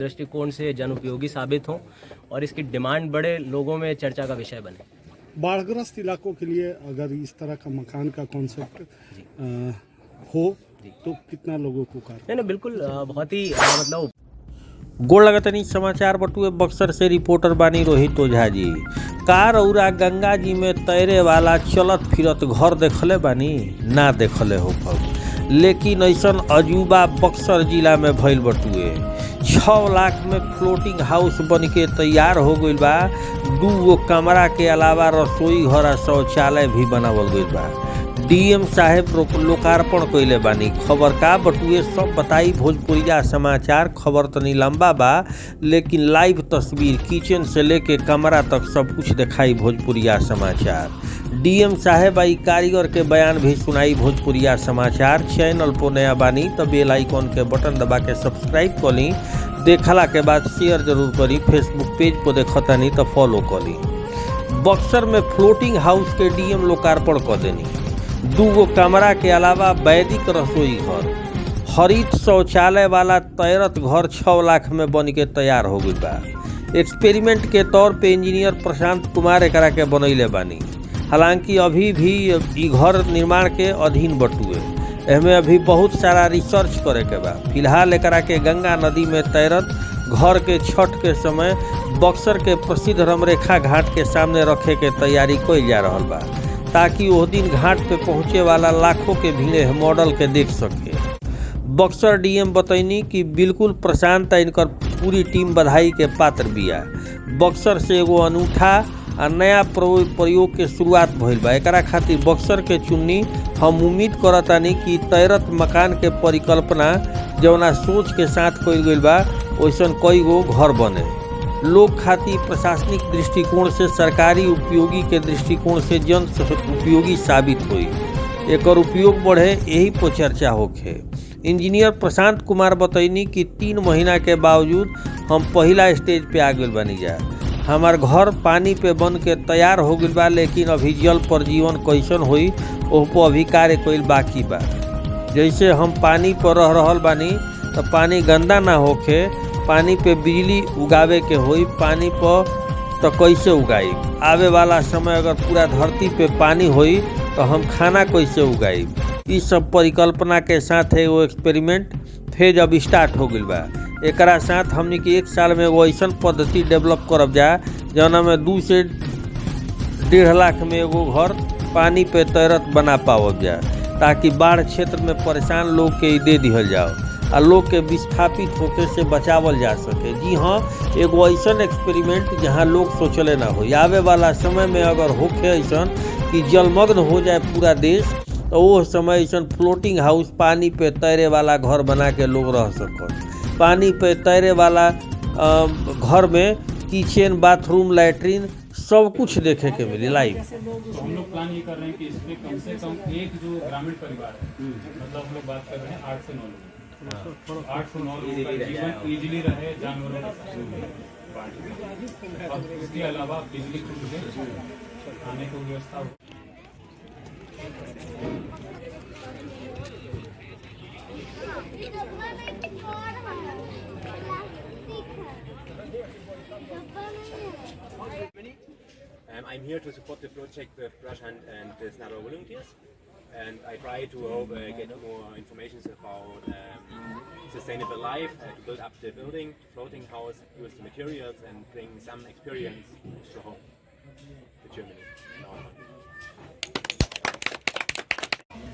दृष्टिकोण से जन उपयोगी साबित हों और इसकी डिमांड बड़े लोगों में चर्चा का विषय बने। बाढ़ग्रस्त इलाकों के लिए अगर इस तरह का मकान का कॉन्सेप्ट हो तो कितना लोगों को कार नहीं बिल्कुल बहुत ही मतलब गोड़ लगतनी समाचार बटुए बक्सर से रिपोर्टर बानी रोहित ओझा जी। कार औरा गंगा जी में तैरे वाला चलत फिरत घर देखले बानी ना देखले हो पब, लेकिन ऐसन अजूबा बक्सर जिला में भइल बटुए। 6 लाख में फ्लोटिंग हाउस बन के तैयार हो गइल बा। 2 गो कमरा के अलावा रसोई घर आ शौचालय भी बनावल गइल बा। डीएम साहेब लोकार्पण कइले बानी। खबर का बटुए सब बताई भोजपुरिया समाचार। खबर तनी लंबा बा लेकिन लाइव तस्वीर किचन से लेके कमरा तक सब कुछ दिखाई भोजपुरिया समाचार। डीएम साहेब आई कारीगर के बयान भी सुनाई भोजपुरिया समाचार। चैनल पर नया बानी तो बेल आइकॉन के बटन दबा के सब्सक्राइब कर ली। देखला के बाद शेयर जरूर करी। फेसबुक पेज पर देखतानी तो फॉलो कर ली। बक्सर में फ्लोटिंग हाउस के डीएम लोकार्पण कर देनी। 2 गो कमरा के अलावा वैदिक रसोई घर, हरित शौचालय वाला तैरत घर 6 लाख में बन के तैयार हो गई बा। एक्सपेरिमेंट के तौर पे इंजीनियर प्रशांत कुमार एकरा के बनैले बानी। हालांकि अभी भी ई घर निर्माण के अधीन बटुए। एमे अभी बहुत सारा रिसर्च करे के बा। फिलहाल एकरा के गंगा नदी में तैरत घर के छठ के समय बक्सर के प्रसिद्ध रमरेखा घाट के सामने रखे के तैयारी कइल जा रहल बा, ताकि ओह दिन घाट पे पहुँचे वाला लाखों के भीड़ मॉडल के देख सके। बक्सर डीएम बतैनी कि बिल्कुल प्रशांत इनकर पूरी टीम बधाई के पात्र बिया। बक्सर से एगो अनूठा आ नया प्रयोग के शुरुआत भइल बा। एकरा खातिर बक्सर के चुन्नी हम उम्मीद करतानी कि तैरत मकान के परिकल्पना जौना सोच के साथ कइल गइल बा वैसन कई गो घर बने। लोग खातिर प्रशासनिक दृष्टिकोण से सरकारी उपयोगी के दृष्टिकोण से जन उपयोगी साबित हुई। एकर उपयोग बढ़े यही पर चर्चा होखे। इंजीनियर प्रशांत कुमार बतैनी कि 3 महीना के बावजूद हम पहला स्टेज पे आ गइल बानी जा। हमार घर पानी पे बन के तैयार हो गइल बा, लेकिन अभी जल पर जीवन कैसन होई ओह पर अभी कार्य कइल बाकी बा। जैसे हम पानी पर रह रहल बानी तो पानी गंदा ना होखे, पानी पे बिजली उगावे के होई। पानी पर तो कैसे उगाई? आवे वाला समय अगर पूरा धरती पे पानी होई तो हम खाना कैसे उगाई? इस सब परिकल्पना के साथ है वो एक्सपेरिमेंट फेज अब स्टार्ट हो गइल बा। एकरा साथ हमनी के 1 साल में वो ऐसा पद्धति डेवलप करब जा जौना में 2 से 1.5 लाख में एगो घर पानी पे तैरत बना पावब जा, ताकि बाढ़ क्षेत्र में परेशान लोग के दे दिहल जाओ आ लोग के विस्थापित होके से बचावल जा सके। जी हाँ, एगो ऐसा एक्सपेरिमेंट जहाँ लोग सोचले ना हो। आवे वाला समय में अगर होके ऐसा कि जलमग्न हो जाए पूरा देश, तो वो समय ऐसा फ्लोटिंग हाउस पानी पे तैरे वाला घर बना के लोग रह सकें। पानी पे तैरे वाला घर में किचन, बाथरूम, लैट्रिन सब कुछ देखे के मिली लाइव। तो हम लोग प्लान ये कर रहे हैं कि इसमें कम से कम एक जो ग्रामीण परिवार है, मतलब हम लोग बात कर रहे हैं 8 से 9 लोग, 8 से 9 लोगों का जीवन इजीली रहे जानवरों के साथ। और इसके अलावा बिजली की खाने की व्यवस्था। I'm here to support the project with Russian and the Snaro volunteers, and I try to get more information about sustainable life, to build up the building, floating house, use the materials, and bring some experience to home, to Germany.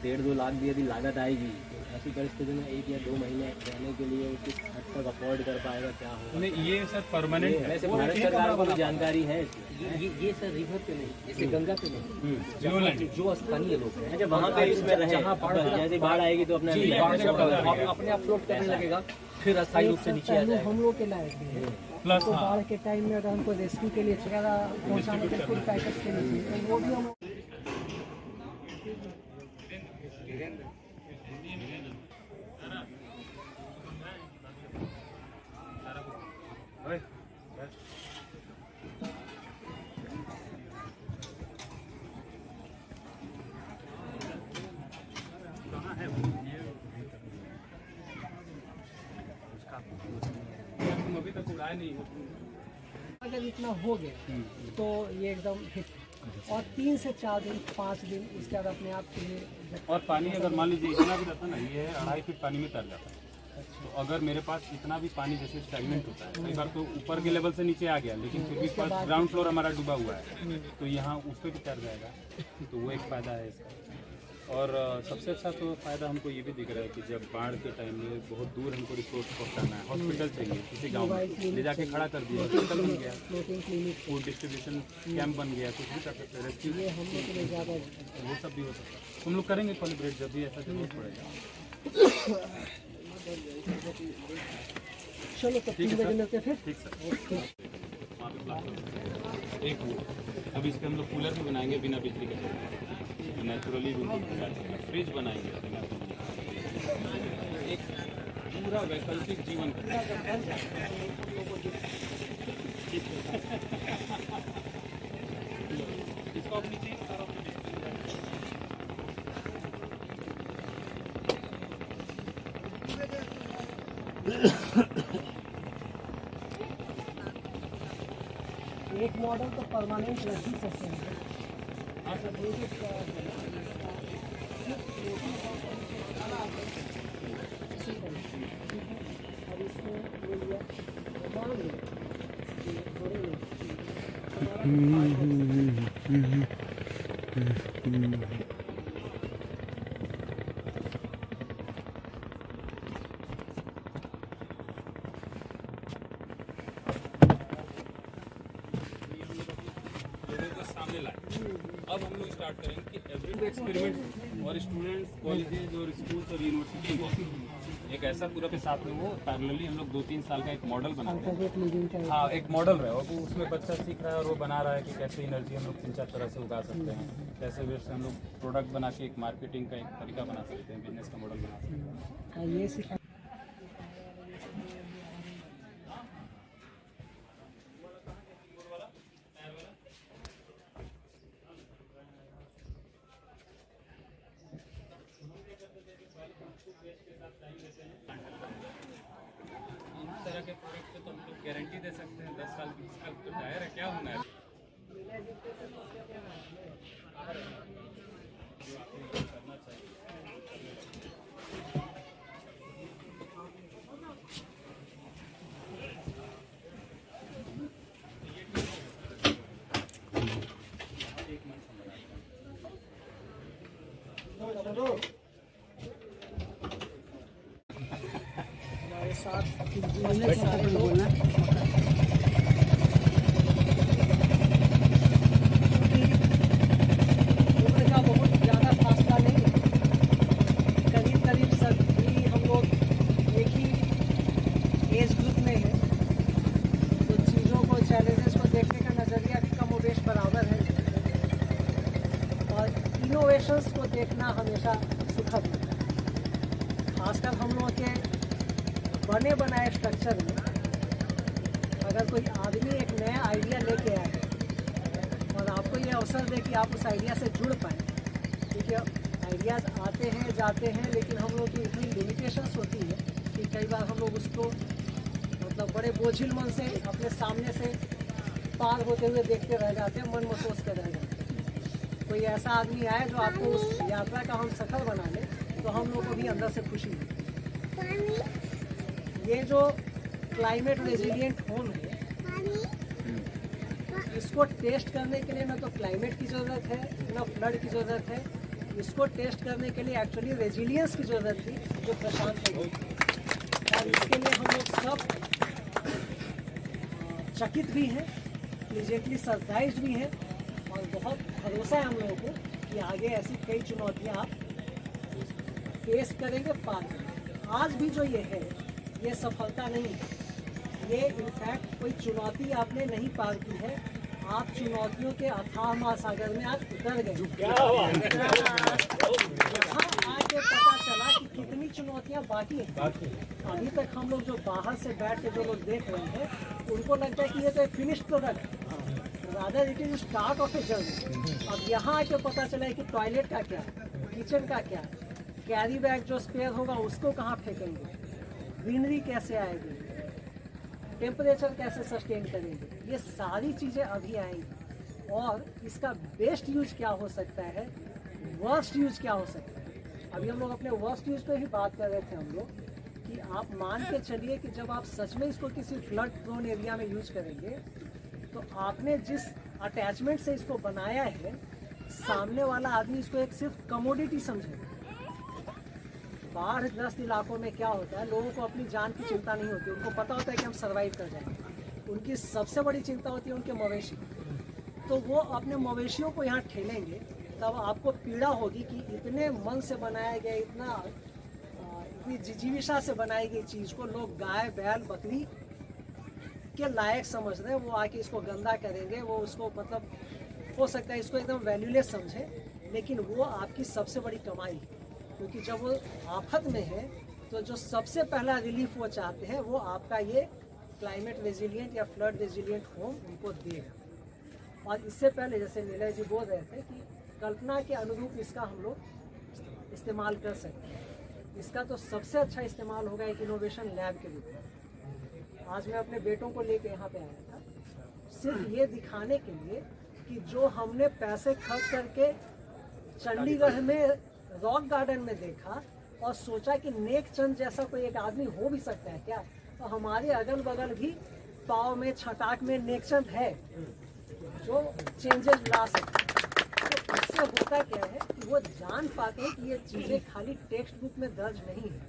1.5-2 lakh भी यदि लागत आएगी तो ऐसी परिस्थिति में 1 या 2 महीने रहने के लिए वो किस हद तक अफोर्ड कर पाएगा, क्या होगा? नहीं, ये सर परमानेंट है। वैसे भारत सरकार को भी जानकारी है ये सर रिवर पे नहीं, जैसे गंगा पे नहीं, जो स्थानीय लोग हैं जब वहाँ पे इसमें रहे, जैसे बाढ़ आएगी तो अपने आप फ्लोट करने लगेगा, फिर अस्थायी रूप से नीचे आ जाएगा। हम लोग के लायक भी है। प्लस तो बाढ़ के टाइम में अगर हमको रेस्क्यू के लिए चारा पहुँचाने के फुल पैकेज के लिए वो भी हम तक उड़ाए नहीं हो। अगर इतना हो गया तो ये एकदम हिट, और 3 से 4 दिन 5 दिन उसके बाद अपने आप के लिए। और पानी अगर मान लीजिए इतना भी रहता ना, ये 2.5 फीट पानी में तर जाता है। तो अगर मेरे पास इतना भी पानी जैसे स्टैगनेंट होता है, कई बार तो ऊपर के लेवल से नीचे आ गया, लेकिन फिर भी ग्राउंड फ्लोर हमारा डूबा हुआ है, तो यहाँ उस पर भी तैर जाएगा। तो वो एक फ़ायदा है इसका। और सबसे अच्छा तो फ़ायदा हमको ये भी दिख रहा है कि जब बाढ़ के टाइम में बहुत दूर हमको रिसोर्स पहुँचाना है, हॉस्पिटल चाहिए किसी गाँव में, ले जाके खड़ा कर दिया, हॉस्पिटल बन गया, फूड डिस्ट्रीब्यूशन कैंप बन गया, कुछ भी कर सकते हैं, रेस्क्यू वो सब भी हो सकता है। हम लोग करेंगे कोलैबोरेट जब भी ऐसा जरूरत पड़ेगा। चलो तो 3 बजे मिलते फिर। ठीक सर। वहाँ पे प्लास्टिक एक वो अभी इसके हम लोग कूलर भी बनाएंगे बिना बिजली के, नेचुरली फ्रिज बनाएंगे, एक पूरा वैकल्पिक जीवन। इसको अपनी चीज एक मॉडल तो परमानेंट रख ही सकते हैं। और इसमें ले लिया, मान लिया कि थोड़े लोग सामने लाए। अब हम लोग स्टार्ट करेंगे कि एवरी एक्सपेरिमेंट और स्टूडेंट्स, कॉलेजेस और स्कूल्स और यूनिवर्सिटी एक ऐसा पूरा के साथ में वो पैरेलली हम लोग 2-3 साल का एक मॉडल बनाते हैं। हाँ, एक मॉडल रहे और वो उसमें बच्चा सीख रहा है और वो बना रहा है कि कैसे एनर्जी हम लोग 3-4 तरह से उगा सकते हैं, कैसे वेस्ट से हम लोग प्रोडक्ट बना के एक मार्केटिंग का एक तरीका बना सकते हैं, बिजनेस का मॉडल बना सकते हैं। ये सिखा तरह के प्रोडक्ट पे तो हम लोग गारंटी दे सकते हैं 10 साल 20 साल तो दायर है, क्या होना है। करना चाहिए। हमारे साथ सारे लोग उम्र का बहुत ज़्यादा फासला नहीं है, करीब करीब सभी हम लोग एक ही एज ग्रुप में हैं, तो चीज़ों को, चैलेंजेस को देखने का नज़रिया भी कम और बेश बराबर है, और इनोवेशंस को देखना हमेशा सुखद है। खासकर हम लोगों के बने बनाए स्ट्रक्चर में अगर कोई आदमी एक नया आइडिया लेके आए और आपको ये अवसर दे कि आप उस आइडिया से जुड़ पाए, क्योंकि आइडियाज़ आते हैं जाते हैं, लेकिन हम लोग की इतनी लिमिटेशंस होती है कि कई बार हम लोग उसको मतलब बड़े बोझिल मन से अपने सामने से पार होते हुए देखते रह जाते हैं, मन महसूस कर रह जाते हैं। कोई ऐसा आदमी आए जो आपको उस यात्रा का हम सफल बना ले, तो हम लोग को भी अंदर से खुशी है। ये जो क्लाइमेट रेजिलिएंट होम है, इसको टेस्ट करने के लिए ना तो क्लाइमेट की ज़रूरत है ना फ्लड की ज़रूरत है, इसको टेस्ट करने के लिए एक्चुअली रेजिलियंस की ज़रूरत थी, जो प्रशांत है। और इसके लिए हम लोग सब चकित भी हैं, प्लीजेंटली सरप्राइज भी हैं, और बहुत भरोसा है हम लोगों को कि आगे ऐसी कई चुनौतियाँ आप फेस करेंगे, पार करेंगे। आज भी जो ये है, ये सफलता नहीं है, ये इनफैक्ट कोई चुनौती आपने नहीं पार की है, आप चुनौतियों के अथाह महासागर में आज उतर गए। यहाँ आके पता चला कि कितनी चुनौतियाँ बाकी हैं। अभी तक हम लोग जो बाहर से बैठ के जो लोग देख रहे हैं, उनको लगता है कि ये तो एक फिनिश्ड प्रोडक्ट है, rather it is start of a journey. अब यहाँ आके पता चला है कि टॉयलेट का क्या है, किचन का क्या है, कैरी बैग जो स्पेयर होगा उसको कहाँ फेंकेंगे, ग्रीनरी कैसे आएगी, टेम्परेचर कैसे सस्टेन करेंगे, ये सारी चीज़ें अभी आएंगी। और इसका बेस्ट यूज क्या हो सकता है, वर्स्ट यूज क्या हो सकता है। अभी हम लोग अपने वर्स्ट यूज पे ही बात कर रहे थे हम लोग कि आप मान के चलिए कि जब आप सच में इसको किसी फ्लड प्रोन एरिया में यूज करेंगे तो आपने जिस अटैचमेंट से इसको बनाया है, सामने वाला आदमी इसको एक सिर्फ कमोडिटी समझे। बाढ़ग्रस्त इलाकों में क्या होता है, लोगों को अपनी जान की चिंता नहीं होती, उनको पता होता है कि हम सर्वाइव कर जाएंगे। उनकी सबसे बड़ी चिंता होती है उनके मवेशी। तो वो अपने मवेशियों को यहाँ ठेलेंगे, तब आपको पीड़ा होगी कि इतने मन से बनाया गया, इतनी जिजीविषा से बनाई गई चीज़ को लोग गाय बैल बकरी के लायक समझ रहे हैं, वो आके इसको गंदा करेंगे, वो उसको मतलब हो सकता है इसको एकदम वैल्यूलेस समझे, लेकिन वो आपकी सबसे बड़ी कमाई है। क्योंकि जब वो आफत में है तो जो सबसे पहला रिलीफ वो चाहते हैं वो आपका ये क्लाइमेट रेजिलिएंट या फ्लड रेजिलिएंट होम उनको देगा। और इससे पहले जैसे नीलय जी बोल रहे थे कि कल्पना के अनुरूप इसका हम लोग इस्तेमाल कर सकते हैं। इसका तो सबसे अच्छा इस्तेमाल होगा एक इनोवेशन लैब के रूप में। आज मैं अपने बेटों को लेके यहाँ पे आया था, सिर्फ ये दिखाने के लिए कि जो हमने पैसे खर्च करके चंडीगढ़ में रॉक गार्डन में देखा और सोचा कि नेक चंद जैसा कोई एक आदमी हो भी सकता है क्या, तो हमारे अगल बगल भी पाव में छटाक में नेक चंद है जो चेंजेस ला सकते हैं। तो इससे होता क्या है कि वो जान पाते हैं कि ये चीज़ें खाली टेक्स्ट बुक में दर्ज नहीं है,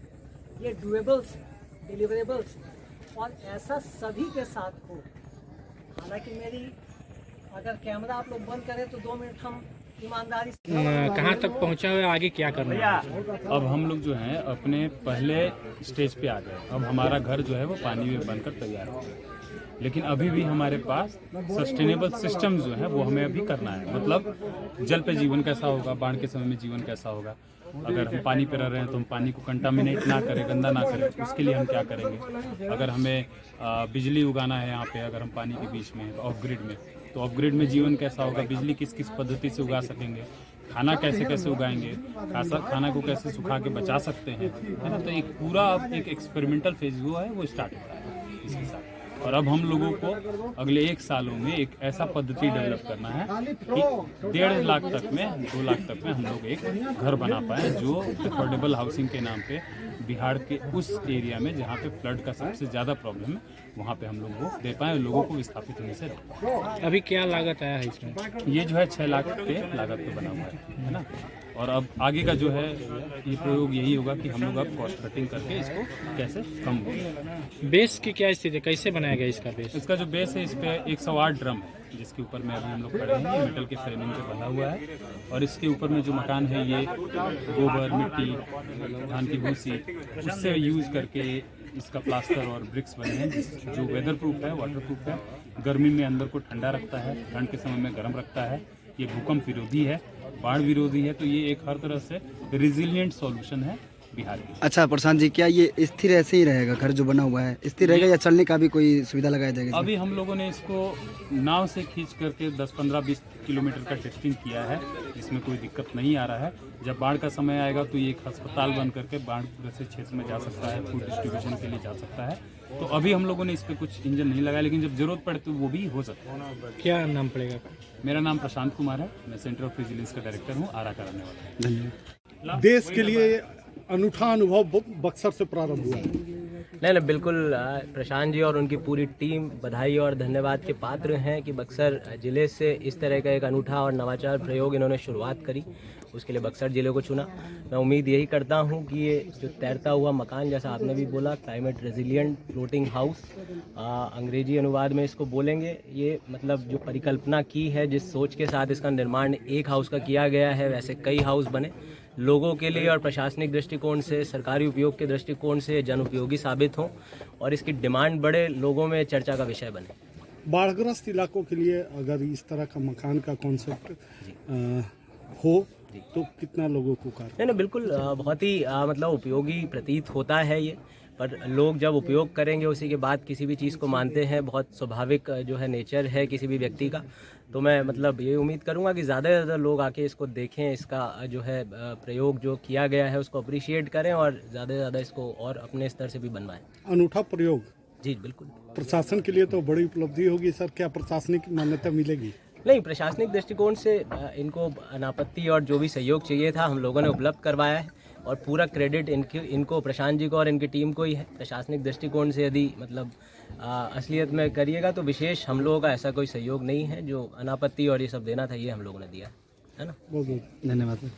ये डुएबल्स है, डिलीवरेबल्स है, और ऐसा सभी के साथ हो। हालांकि मेरी अगर कैमरा आप लोग बंद करें तो 2 मिनट हम ईमानदारी से कहाँ तक पहुँचा हुआ है, आगे क्या करना है? अब हम लोग जो हैं अपने पहले स्टेज पे आ गए। अब हमारा घर जो है वो पानी में बनकर तैयार है, लेकिन अभी भी हमारे पास सस्टेनेबल सिस्टम जो है वो हमें अभी करना है। मतलब जल पे जीवन कैसा होगा, बाढ़ के समय में जीवन कैसा होगा, अगर हम पानी पे रह रहे हैं तो हम पानी को कंटामिनेट ना करें, गंदा ना करें, उसके लिए हम क्या करेंगे। अगर हमें बिजली उगाना है यहाँ पे, अगर हम पानी के बीच में ऑफ ग्रिड में, तो ऑफ ग्रिड में जीवन कैसा होगा, बिजली किस किस पद्धति से उगा सकेंगे, खाना कैसे कैसे उगाएंगे, खाना को कैसे सुखा के बचा सकते हैं, है ना। तो एक पूरा एक एक्सपेरिमेंटल फेज वो है वो स्टार्ट हो रहा है इसके साथ। और अब हम लोगों को अगले 1 सालों में एक ऐसा पद्धति डेवलप करना है कि 1.5 लाख तक में 2 लाख तक में हम लोग एक घर बना पाए जो अफोर्डेबल हाउसिंग के नाम पे बिहार के उस एरिया में जहाँ पे फ्लड का सबसे ज़्यादा प्रॉब्लम है वहाँ पे हम लोग को दे पाएँ, लोगों को विस्थापित होने से रोकें। अभी क्या लागत आया है इसमें? ये जो है 6 लाख पे लागत पे बना हुआ है ना। और अब आगे का जो है ये प्रयोग यही होगा कि हम लोग अब कॉस्ट कटिंग करके इसको कैसे कम होगा। बेस की क्या स्थिति है, कैसे बनाया गया इसका बेस? इसका जो बेस है इस पे 108 ड्रम है जिसके ऊपर में अभी हम लोग खड़े हैं, ये मेटल के फ्रेमिंग पे बना हुआ है। और इसके ऊपर में जो मकान है ये गोबर मिट्टी धान की भूसी उससे यूज़ करके इसका प्लास्टर और ब्रिक्स बने हैं जो वेदर प्रूफ है, वाटर प्रूफ है, गर्मी में अंदर को ठंडा रखता है, ठंड के समय में गर्म रखता है, ये भूकंप विरोधी है, बाढ़ विरोधी है। तो ये एक हर तरह से रिजिलियंट सॉल्यूशन है बिहार की। अच्छा प्रशांत जी, क्या ये स्थिर ऐसे ही रहेगा, घर जो बना हुआ है स्थिर रहेगा या चलने का भी कोई सुविधा लगाया जाएगा? अभी हम लोगों ने इसको नाव से खींच करके 10, 15, 20 किलोमीटर का टेस्टिंग किया है, इसमें कोई दिक्कत नहीं आ रहा है। जब बाढ़ का समय आएगा तो ये एक अस्पताल बन करके बाढ़ ग्रसित क्षेत्र में जा सकता है, फूड डिस्ट्रीब्यूशन के लिए जा सकता है। तो अभी हम लोगों ने इस पर कुछ इंजन नहीं लगाया, लेकिन जब जरूरत पड़े तो वो भी हो सकता है। क्या नाम पड़ेगा? मेरा नाम प्रशांत कुमार है, मैं सेंटर ऑफ रेजिलियंस का डायरेक्टर हूँ, आरा का रहने वाला है। धन्यवाद। देश के लिए अनूठा अनुभव बक्सर से प्रारंभ हुआ है। नहीं, बिल्कुल प्रशांत जी और उनकी पूरी टीम बधाई और धन्यवाद के पात्र हैं कि बक्सर ज़िले से इस तरह का एक अनूठा और नवाचार प्रयोग इन्होंने शुरुआत करी, उसके लिए बक्सर ज़िले को चुना। मैं उम्मीद यही करता हूं कि ये जो तैरता हुआ मकान, जैसा आपने भी बोला, क्लाइमेट रेजिलिएंट फ्लोटिंग हाउस, अंग्रेजी अनुवाद में इसको बोलेंगे, ये मतलब जो परिकल्पना की है, जिस सोच के साथ इसका निर्माण एक हाउस का किया गया है, वैसे कई हाउस बने लोगों के लिए और प्रशासनिक दृष्टिकोण से, सरकारी उपयोग के दृष्टिकोण से जन उपयोगी साबित हों और इसकी डिमांड बढ़े, लोगों में चर्चा का विषय बने। बाढ़ग्रस्त इलाकों के लिए अगर इस तरह का मकान का कॉन्सेप्ट हो तो कितना लोगों को कार्य? नहीं, बिल्कुल बहुत ही मतलब उपयोगी प्रतीत होता है ये, पर लोग जब उपयोग करेंगे उसी के बाद किसी भी चीज़ को मानते हैं, बहुत स्वाभाविक जो है नेचर है किसी भी व्यक्ति का। तो मैं मतलब ये उम्मीद करूंगा कि ज़्यादा से ज़्यादा लोग आके इसको देखें, इसका जो है प्रयोग जो किया गया है उसको अप्रिशिएट करें और ज़्यादा से ज़्यादा इसको और अपने स्तर से भी बनवाएं। अनूठा प्रयोग जी बिल्कुल। प्रशासन के लिए तो बड़ी उपलब्धि होगी सर, क्या प्रशासनिक मान्यता मिलेगी? नहीं, प्रशासनिक दृष्टिकोण से इनको अनापत्ति और जो भी सहयोग चाहिए था हम लोगों ने उपलब्ध करवाया है और पूरा क्रेडिट इनको प्रशांत जी को और इनकी टीम को ही है। प्रशासनिक दृष्टिकोण से यदि मतलब असलियत में करिएगा तो विशेष हम लोगों का ऐसा कोई सहयोग नहीं है। जो अनापत्ति और ये सब देना था ये हम लोगों ने दिया है ना। बहुत बहुत धन्यवाद।